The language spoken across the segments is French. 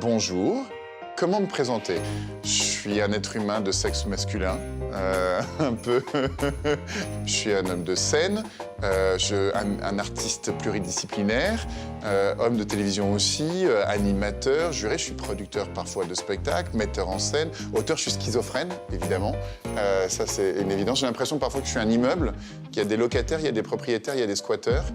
Bonjour. Comment me présenter? Je suis un être humain de sexe masculin, un peu. Je suis un homme de scène, un artiste pluridisciplinaire, homme de télévision aussi, animateur, juré. Je suis producteur parfois de spectacles, metteur en scène, auteur. Je suis schizophrène, évidemment. Ça, c'est une évidence. J'ai l'impression parfois que je suis un immeuble, qu'il y a des locataires, il y a des propriétaires, il y a des squatteurs.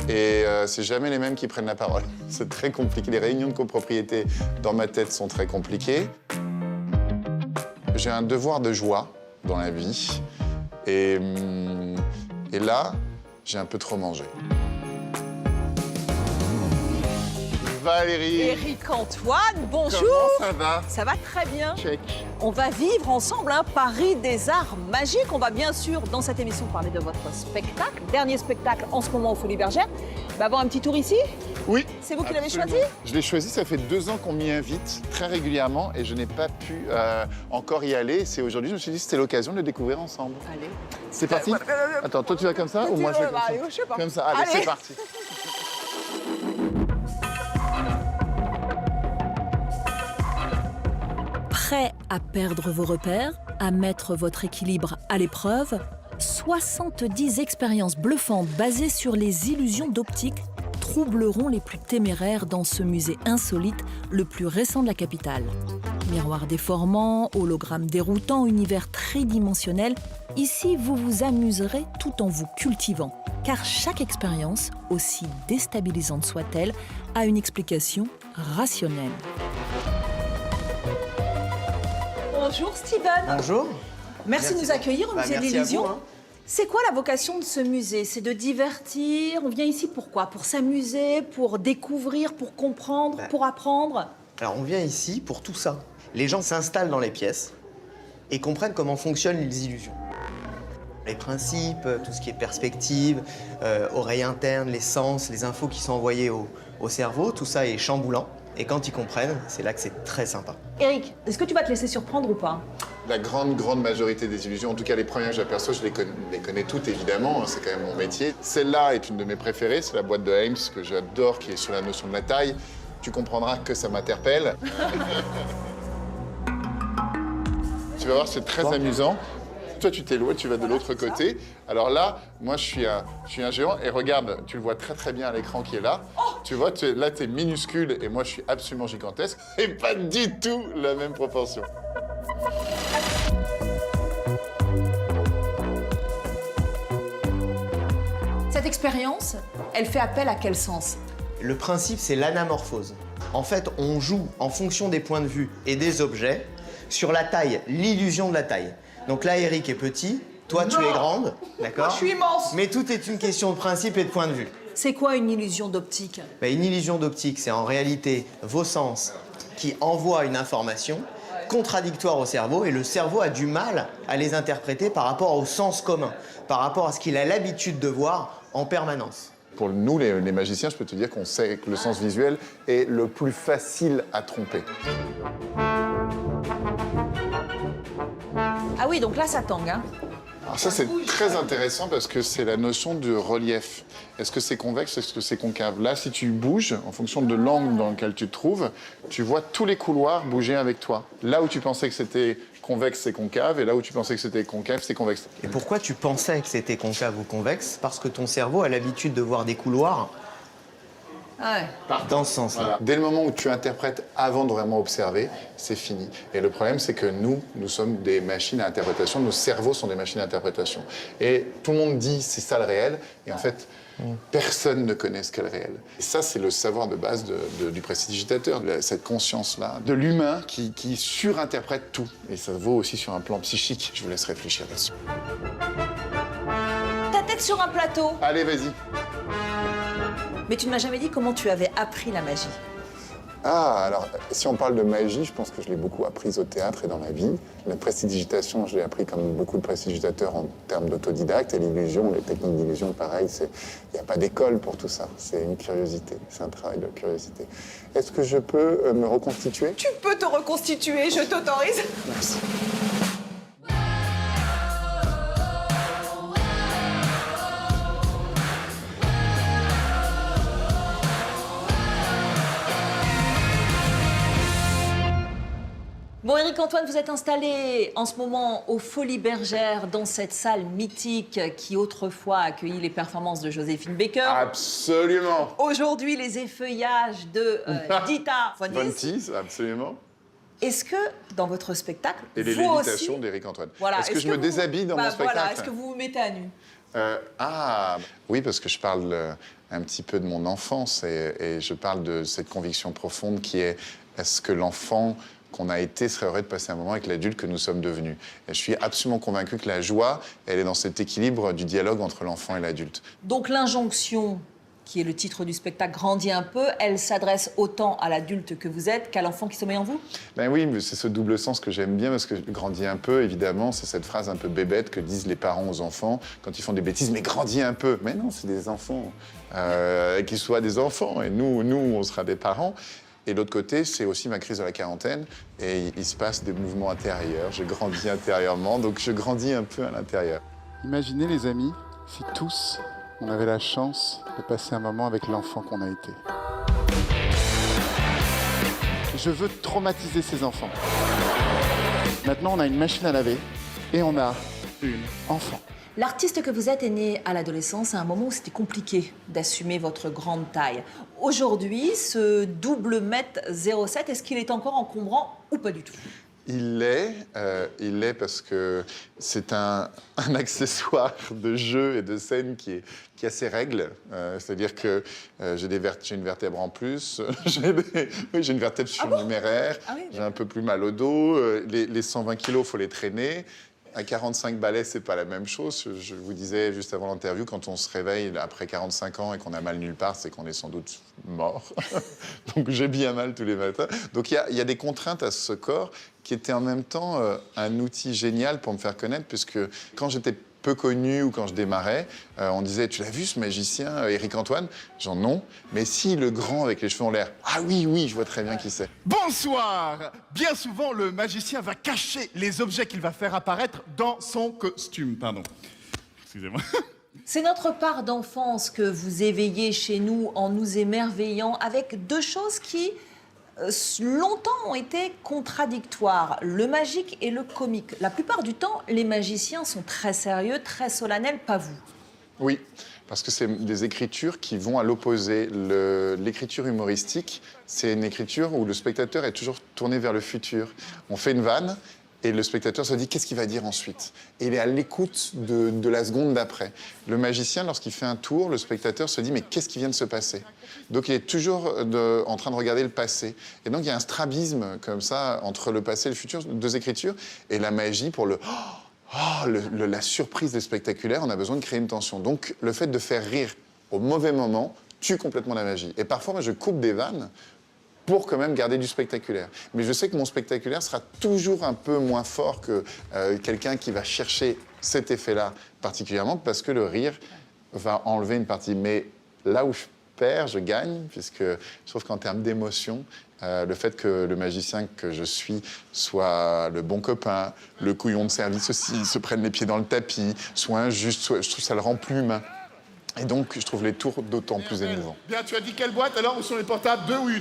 Et c'est jamais les mêmes qui prennent la parole. C'est très compliqué. Les réunions de copropriété dans ma tête sont très compliquées. J'ai un devoir de joie dans la vie. Et là, j'ai un peu trop mangé. Valérie. Éric-Antoine, bonjour. Comment ça va? Ça va très bien. Check. On va vivre ensemble un Paris des arts magiques. On va bien sûr, dans cette émission, parler de votre spectacle. Dernier spectacle en ce moment aux Folies Bergères. On va avoir un petit tour ici. Oui. C'est vous qui l'avez absolument. choisi? Je l'ai choisi, ça fait 2 ans qu'on m'y invite très régulièrement et je n'ai pas pu encore y aller. C'est aujourd'hui, je me suis dit que c'était l'occasion de le découvrir ensemble. Allez. C'est parti? Attends, toi tu vas comme ça ou moi je vais comme ça? Allez, je sais pas. Comme ça, allez. Allez. C'est parti. Prêt à perdre vos repères, à mettre votre équilibre à l'épreuve, 70 expériences bluffantes basées sur les illusions d'optique troubleront les plus téméraires dans ce musée insolite le plus récent de la capitale. Miroirs déformants, hologrammes déroutants, univers tridimensionnel, ici vous vous amuserez tout en vous cultivant, car chaque expérience, aussi déstabilisante soit-elle, a une explication rationnelle. Bonjour Steven. Bonjour. Merci de nous accueillir au musée de merci l'Illusion. à vous, hein. C'est quoi la vocation de ce musée? C'est de divertir. On vient ici pourquoi? Pour s'amuser, pour découvrir, pour comprendre, pour apprendre? Alors on vient ici pour tout ça. Les gens s'installent dans les pièces et comprennent comment fonctionnent les illusions. Les principes, tout ce qui est perspective, oreille interne, les sens, les infos qui sont envoyées au cerveau, tout ça est chamboulant. Et quand ils comprennent, c'est là que c'est très sympa. Eric, est-ce que tu vas te laisser surprendre ou pas? La grande majorité des illusions, en tout cas les premières que j'aperçois, je les connais toutes évidemment, c'est quand même mon métier. Celle-là est une de mes préférées, c'est la boîte de Hames que j'adore, qui est sur la notion de la taille. Tu comprendras que ça m'interpelle. Tu vas voir, c'est très amusant. Toi, tu t'éloignes, tu vas de l'autre côté. Alors là, moi, je suis un géant. Et regarde, tu le vois très bien à l'écran qui est là. Tu vois, là, tu es minuscule et moi, je suis absolument gigantesque. Et pas du tout la même proportion. Cette expérience, elle fait appel à quel sens? Le principe, c'est l'anamorphose. En fait, on joue en fonction des points de vue et des objets sur la taille, l'illusion de la taille. Donc là, Eric est petit, toi, tu es grande, d'accord? Moi, je suis immense. Mais tout est une question de principe et de point de vue. C'est quoi une illusion d'optique? Une illusion d'optique, c'est en réalité vos sens qui envoient une information contradictoire au cerveau et le cerveau a du mal à les interpréter par rapport au sens commun, par rapport à ce qu'il a l'habitude de voir en permanence. Pour nous, les magiciens, je peux te dire qu'on sait que le sens visuel est le plus facile à tromper. Ah oui, donc là, ça tangue, hein? Alors ça, c'est très intéressant parce que c'est la notion de relief. Est-ce que c'est convexe, est-ce que c'est concave? Là, si tu bouges, en fonction de l'angle dans lequel tu te trouves, tu vois tous les couloirs bouger avec toi. Là où tu pensais que c'était convexe, c'est concave, et là où tu pensais que c'était concave, c'est convexe. Et pourquoi tu pensais que c'était concave ou convexe? Parce que ton cerveau a l'habitude de voir des couloirs Ah ouais. dans ce sens-là. Voilà. Dès le moment où tu interprètes avant de vraiment observer, c'est fini. Et le problème, c'est que nous sommes des machines à interprétation, nos cerveaux sont des machines à interprétation. Et tout le monde dit c'est ça le réel, et en fait, personne ne connaît ce qu'est le réel. Et ça, c'est le savoir de base du prestidigitateur, cette conscience-là, de l'humain qui surinterprète tout. Et ça vaut aussi sur un plan psychique. Je vous laisse réfléchir là-dessus. Ta tête sur un plateau. Allez, vas-y. Mais tu ne m'as jamais dit comment tu avais appris la magie. Ah, alors, si on parle de magie, je pense que je l'ai beaucoup apprise au théâtre et dans la vie. La prestidigitation, je l'ai appris comme beaucoup de prestidigitateurs en termes d'autodidacte. Et l'illusion, les techniques d'illusion, pareil, il n'y a pas d'école pour tout ça. C'est une curiosité, c'est un travail de curiosité. Est-ce que je peux me reconstituer? Tu peux te reconstituer, je t'autorise. Merci. Bon, Éric-Antoine, vous êtes installé en ce moment aux Folies Bergères, dans cette salle mythique qui autrefois a accueilli les performances de Joséphine Baker. Absolument. Aujourd'hui, les effeuillages de Dita Von Teese. Von Teese, absolument. Est-ce que dans votre spectacle, Et les vous lévitations aussi... d'Éric-Antoine. Voilà. Est-ce que je me déshabille dans mon spectacle? Voilà. Est-ce que vous vous mettez à nu? Oui, parce que je parle un petit peu de mon enfance et je parle de cette conviction profonde qui est est-ce que l'enfant qu'on a été serait heureux de passer un moment avec l'adulte que nous sommes devenus. Et je suis absolument convaincu que la joie, elle est dans cet équilibre du dialogue entre l'enfant et l'adulte. Donc l'injonction, qui est le titre du spectacle, grandit un peu, elle s'adresse autant à l'adulte que vous êtes qu'à l'enfant qui sommeille en vous? Ben oui, mais c'est ce double sens que j'aime bien, parce que grandis un peu, évidemment, c'est cette phrase un peu bébête que disent les parents aux enfants quand ils font des bêtises, mais grandis un peu. Mais non, c'est des enfants, qu'ils soient des enfants, et nous, on sera des parents. Et l'autre côté, c'est aussi ma crise de la quarantaine, et il se passe des mouvements intérieurs, je grandis intérieurement, donc je grandis un peu à l'intérieur. Imaginez, les amis, si tous, on avait la chance de passer un moment avec l'enfant qu'on a été. Je veux traumatiser ces enfants. Maintenant, on a une machine à laver et on a une enfant. L'artiste que vous êtes est né à l'adolescence, à un moment où c'était compliqué d'assumer votre grande taille. Aujourd'hui, ce double mètre 07, est-ce qu'il est encore encombrant ou pas du tout? Il l'est parce que c'est un accessoire de jeu et de scène qui a ses règles. C'est-à-dire que j'ai une vertèbre en plus, j'ai une vertèbre surnuméraire, j'ai un peu plus mal au dos, les 120 kilos, il faut les traîner. À 45 balais, c'est pas la même chose. Je vous disais juste avant l'interview, quand on se réveille après 45 ans et qu'on a mal nulle part, c'est qu'on est sans doute mort. Donc j'ai bien mal tous les matins. Donc il y a des contraintes à ce corps qui étaient en même temps un outil génial pour me faire connaître, puisque quand j'étais peu connu ou quand je démarrais, on disait « Tu l'as vu ce magicien, Éric-Antoine ?» Genre non. Mais si, le grand avec les cheveux en l'air. Ah oui, je vois très bien qui c'est. Bonsoir! Bien souvent, le magicien va cacher les objets qu'il va faire apparaître dans son costume. Pardon. Excusez-moi. C'est notre part d'enfance que vous éveillez chez nous en nous émerveillant avec deux choses qui longtemps ont été contradictoires, le magique et le comique. La plupart du temps, les magiciens sont très sérieux, très solennels, pas vous. Oui, parce que c'est des écritures qui vont à l'opposé. L'écriture humoristique, c'est une écriture où le spectateur est toujours tourné vers le futur. On fait une vanne et le spectateur se dit qu'est-ce qu'il va dire ensuite. Et il est à l'écoute de la seconde d'après. Le magicien, lorsqu'il fait un tour, le spectateur se dit mais qu'est-ce qui vient de se passer? Donc il est toujours en train de regarder le passé. Et donc il y a un strabisme comme ça entre le passé et le futur, deux écritures, et la magie pour la surprise des spectaculaires, on a besoin de créer une tension. Donc le fait de faire rire au mauvais moment tue complètement la magie. Et parfois, moi, je coupe des vannes pour quand même garder du spectaculaire. Mais je sais que mon spectaculaire sera toujours un peu moins fort que quelqu'un qui va chercher cet effet-là particulièrement, parce que le rire va enlever une partie. Mais là où je perds, je gagne, puisque je trouve qu'en termes d'émotion, le fait que le magicien que je suis soit le bon copain, le couillon de service aussi, se prenne les pieds dans le tapis, soit injuste, je trouve que ça le rend plus humain. Et donc, je trouve les tours d'autant plus émouvants. Bien, tu as dit quelle boîte alors? Où sont les portables? 2 ou 1?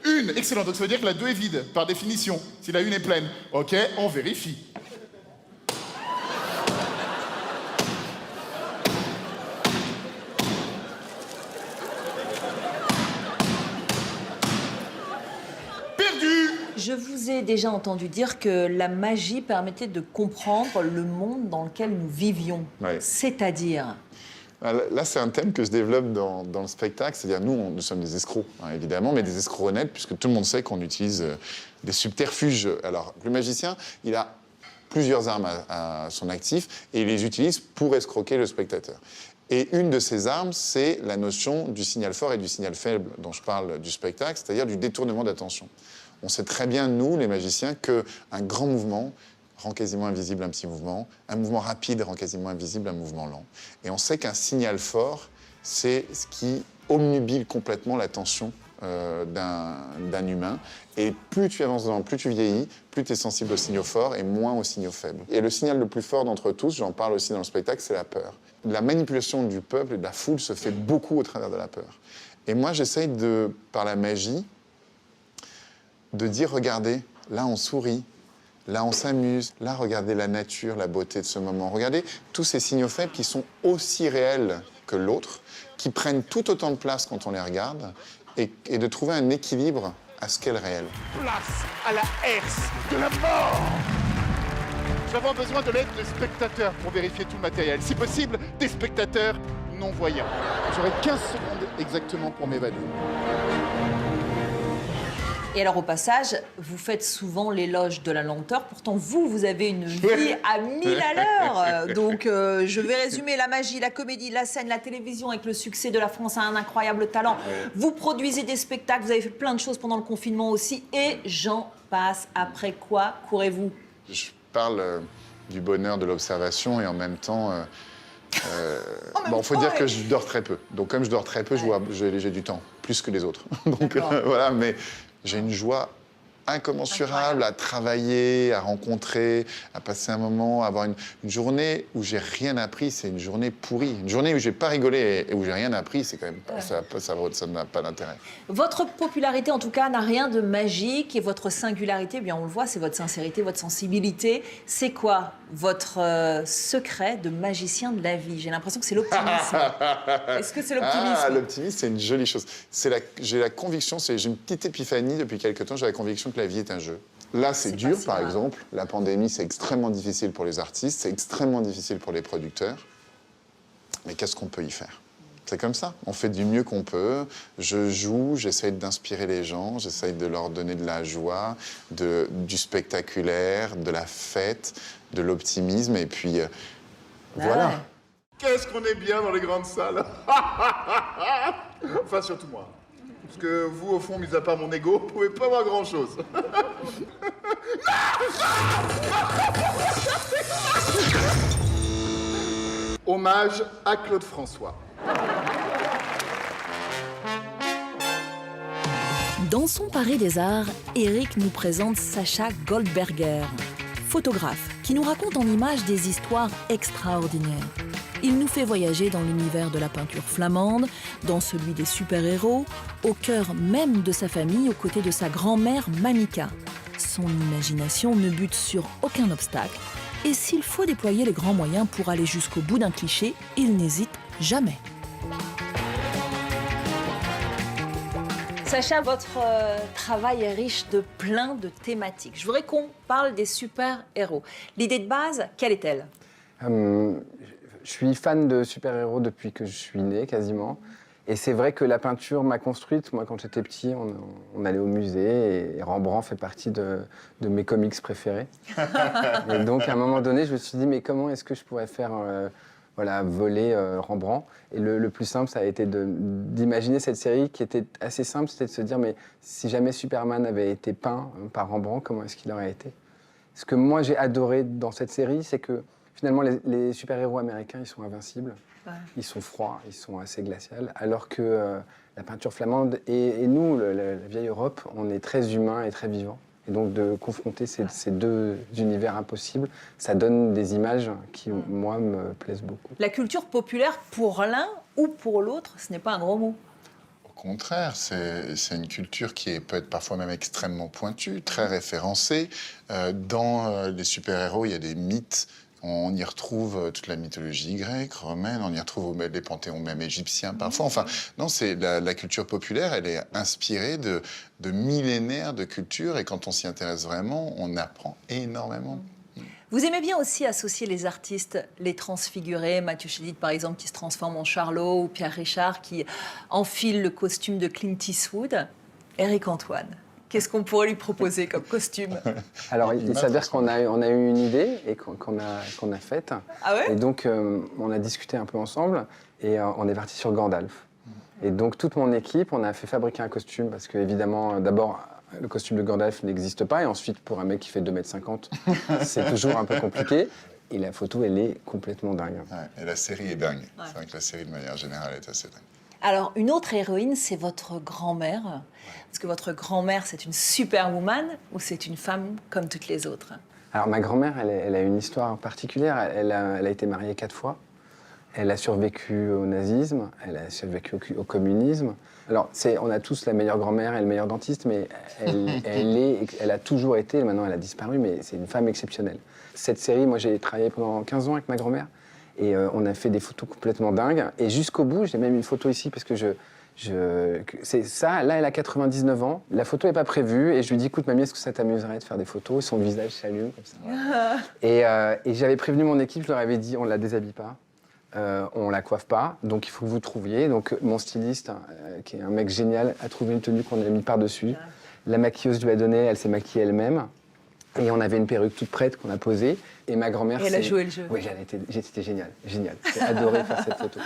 Une, excellent. Donc ça veut dire que la 2 est vide, par définition. Si la 1 est pleine. Ok, on vérifie. Perdu! Je vous ai déjà entendu dire que la magie permettait de comprendre le monde dans lequel nous vivions. Ouais. C'est-à-dire... Là, c'est un thème que je développe dans le spectacle. C'est-à-dire, nous sommes des escrocs, hein, évidemment, mais des escrocs honnêtes, puisque tout le monde sait qu'on utilise des subterfuges. Alors, le magicien, il a plusieurs armes à son actif, et il les utilise pour escroquer le spectateur. Et une de ces armes, c'est la notion du signal fort et du signal faible dont je parle du spectacle, c'est-à-dire du détournement d'attention. On sait très bien, nous, les magiciens, qu'un grand mouvement rend quasiment invisible un petit mouvement, un mouvement rapide rend quasiment invisible un mouvement lent. Et on sait qu'un signal fort, c'est ce qui obnubile complètement l'attention d'un humain. Et plus tu avances dans, plus tu vieillis, plus tu es sensible aux signaux forts et moins aux signaux faibles. Et le signal le plus fort d'entre tous, j'en parle aussi dans le spectacle, c'est la peur. La manipulation du peuple et de la foule se fait beaucoup au travers de la peur. Et moi, j'essaye par la magie, de dire, regardez, là on sourit, Là, on s'amuse. Là, regardez la nature, la beauté de ce moment. Regardez tous ces signaux faibles qui sont aussi réels que l'autre, qui prennent tout autant de place quand on les regarde, et de trouver un équilibre à ce qu'est le réel. Place à la herse de la mort. Nous avons besoin de l'aide de spectateurs pour vérifier tout le matériel. Si possible, des spectateurs non-voyants. J'aurai 15 secondes exactement pour m'évader. Et alors, au passage, vous faites souvent l'éloge de la lenteur. Pourtant, vous avez une vie à 1000 à l'heure. Donc, je vais résumer la magie, la comédie, la scène, la télévision. Avec le succès de La France a un incroyable talent. Vous produisez des spectacles, vous avez fait plein de choses pendant le confinement aussi. Et j'en passe. Après quoi courez-vous? Je parle du bonheur de l'observation et en même temps... Bon, faut dire que je dors très peu. Donc, comme je dors très peu, j'ai du temps, plus que les autres. Donc, voilà, mais j'ai une joie incommensurable à travailler, à rencontrer, à passer un moment, à avoir une journée où j'ai rien appris, c'est une journée pourrie. Une journée où j'ai pas rigolé et où j'ai rien appris, c'est quand même ça n'a pas d'intérêt. Votre popularité, en tout cas, n'a rien de magique. Et votre singularité, eh bien, on le voit, c'est votre sincérité, votre sensibilité. C'est quoi votre secret de magicien de la vie? J'ai l'impression que c'est l'optimisme. Est-ce que c'est l'optimisme? Ah, l'optimisme, c'est une jolie chose. J'ai la conviction, j'ai une petite épiphanie depuis quelque temps, j'ai la conviction que la vie est un jeu. Là, c'est dur, par exemple. La pandémie, c'est extrêmement difficile pour les artistes, c'est extrêmement difficile pour les producteurs. Mais qu'est-ce qu'on peut y faire? C'est comme ça. On fait du mieux qu'on peut. Je joue, j'essaye d'inspirer les gens, j'essaye de leur donner de la joie, du spectaculaire, de la fête, de l'optimisme. Et puis, voilà. Ouais. Qu'est-ce qu'on est bien dans les grandes salles. Enfin, surtout moi. Parce que vous, au fond, mis à part mon ego, vous pouvez pas voir grand-chose. Hommage à Claude François. Dans son Paris des Arts, Eric nous présente Sacha Goldberger, photographe qui nous raconte en images des histoires extraordinaires. Il nous fait voyager dans l'univers de la peinture flamande, dans celui des super-héros, au cœur même de sa famille, aux côtés de sa grand-mère Mamika. Son imagination ne bute sur aucun obstacle. Et s'il faut déployer les grands moyens pour aller jusqu'au bout d'un cliché, il n'hésite jamais. Sacha, votre travail est riche de plein de thématiques. Je voudrais qu'on parle des super-héros. L'idée de base, quelle est-elle? Je suis fan de super-héros depuis que je suis né, quasiment. Et c'est vrai que la peinture m'a construite. Moi, quand j'étais petit, on allait au musée et Rembrandt fait partie de mes comics préférés. Et donc, à un moment donné, je me suis dit, mais comment est-ce que je pourrais faire voler Rembrandt? Et le plus simple, ça a été d'imaginer cette série qui était assez simple, c'était de se dire, mais si jamais Superman avait été peint par Rembrandt, comment est-ce qu'il aurait été? Ce que moi, j'ai adoré dans cette série, c'est que finalement, les super-héros américains, ils sont invincibles. Ouais. Ils sont froids, ils sont assez glaciaux, alors que la peinture flamande et nous, la vieille Europe, on est très humains et très vivants. Et donc de confronter ces deux univers impossibles, ça donne des images qui, moi, me plaisent beaucoup. La culture populaire, pour l'un ou pour l'autre, ce n'est pas un gros mot. Au contraire, c'est une culture qui peut être parfois même extrêmement pointue, très référencée. Dans les super-héros, il y a des mythes. On y retrouve toute la mythologie grecque, romaine, on y retrouve les panthéons même égyptiens parfois. Enfin, non, c'est la culture populaire, elle est inspirée de millénaires de culture et quand on s'y intéresse vraiment, on apprend énormément. Vous aimez bien aussi associer les artistes, les transfigurer, Mathieu Chédid par exemple qui se transforme en Charlot ou Pierre Richard qui enfile le costume de Clint Eastwood. Éric Antoine, qu'est-ce qu'on pourrait lui proposer comme costume? Alors, il s'avère qu'on a eu une idée et qu'on a faite. Ah ouais? Et donc, on a discuté un peu ensemble et on est parti sur Gandalf. Et donc, toute mon équipe, on a fait fabriquer un costume parce que, évidemment, d'abord, le costume de Gandalf n'existe pas. Et ensuite, pour un mec qui fait 2,50 m, c'est toujours un peu compliqué. Et la photo, elle est complètement dingue. Ouais, et la série est dingue. Ouais. C'est vrai que la série, de manière générale, est assez dingue. Alors, une autre héroïne, c'est votre grand-mère. Est-ce que votre grand-mère, c'est une superwoman ou c'est une femme comme toutes les autres? Alors, ma grand-mère, elle a une histoire particulière. Elle a été mariée 4 fois. Elle a survécu au nazisme, elle a survécu au communisme. Alors, on a tous la meilleure grand-mère et le meilleur dentiste, mais elle a toujours été, maintenant elle a disparu, mais c'est une femme exceptionnelle. Cette série, moi j'ai travaillé pendant 15 ans avec ma grand-mère, et on a fait des photos complètement dingues. Et jusqu'au bout, j'ai même une photo ici, parce que c'est ça, là elle a 99 ans, la photo n'est pas prévue, et je lui dis, écoute mamie, est-ce que ça t'amuserait de faire des photos? Et son visage s'allume comme ça. Et j'avais prévenu mon équipe, je leur avais dit, on ne la déshabille pas. On la coiffe pas, donc il faut que vous trouviez. Donc mon styliste, qui est un mec génial, a trouvé une tenue qu'on a mis par-dessus. La maquilleuse lui a donné, elle s'est maquillée elle-même. Et on avait une perruque toute prête qu'on a posée. Et ma grand-mère... Et elle a joué le jeu. Oui, c'était génial. J'ai adoré faire cette photo.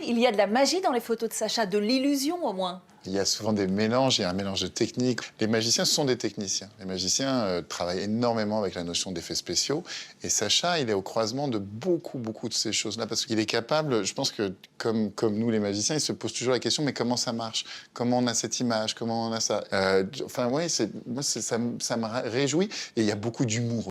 Il y a de la magie dans les photos de Sacha, de l'illusion au moins. Il y a souvent des mélanges, il y a un mélange de techniques. Les magiciens sont des techniciens. Les magiciens travaillent énormément avec la notion d'effets spéciaux. Et Sacha, il est au croisement de beaucoup de ces choses-là. Parce qu'il est capable, je pense que comme nous les magiciens, il se pose toujours la question, mais comment ça marche? Comment on a cette image? Comment on a ça? Enfin, oui, ça me réjouit. Et il y a beaucoup d'humour.